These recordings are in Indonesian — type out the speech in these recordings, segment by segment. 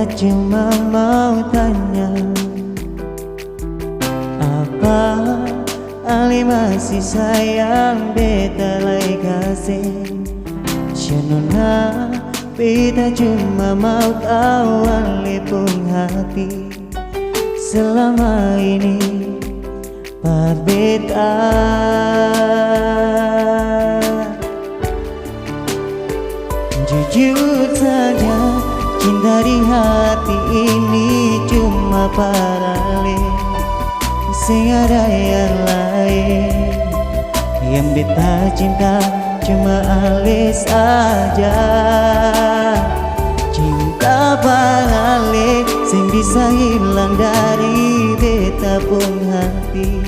beta cuma mau tanya, apa Ali masih sayang beta lagi kasih? Cenona beta cuma mau tahu Ali pun hati selama ini par beta. Jujur saja, cinta di hati ini cuma parale, sing ada yang lain. Yang beta cinta cuma Ale saja. Cinta parale, sing bisa hilang dari beta pun hati.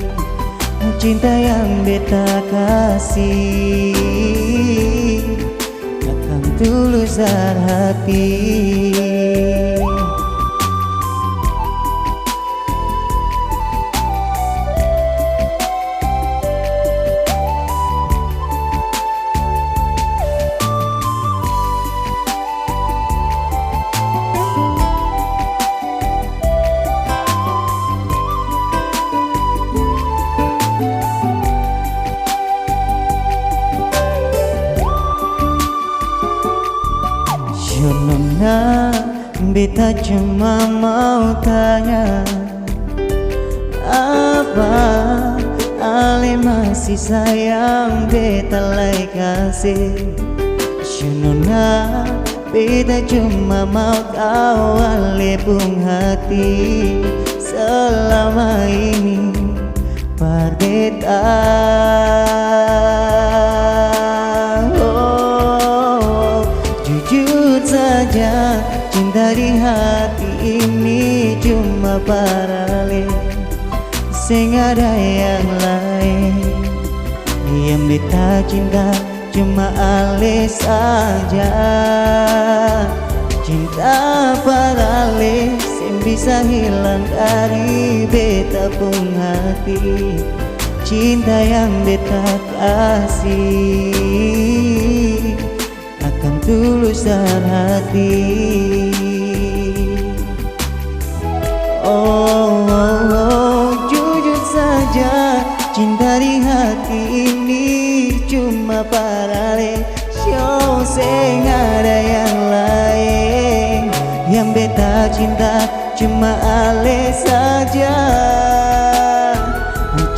Cinta yang beta kasih akan tulus dari hati. Nona, beta cuma mau tanya, apa Ale masih sayang beta lagi kasih? Nona, beta cuma mau tahu Ale pun hati selama ini par beta. Jujur saja, cinta di hati ini cuma parale, sing ada yang lain. Yang beta cinta cuma Ale saja. Cinta parale, sing bisa hilang dari beta pun hati. Cinta yang beta kasih akan tulus dari hati. Jujur saja, cinta di hati ini cuma parale, show sing ada yang lain. Yang beta cinta cuma Ale saja.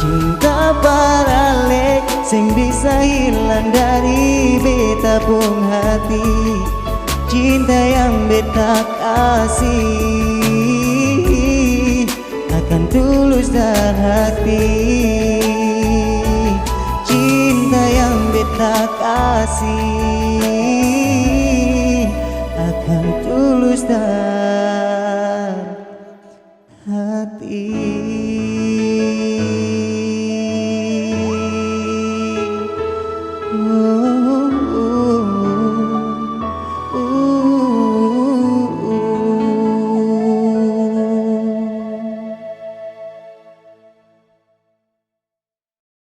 Cinta parale, sing bisa hilang dari beta pun hati. Cinta yang beta kasih akan tulus dari hati.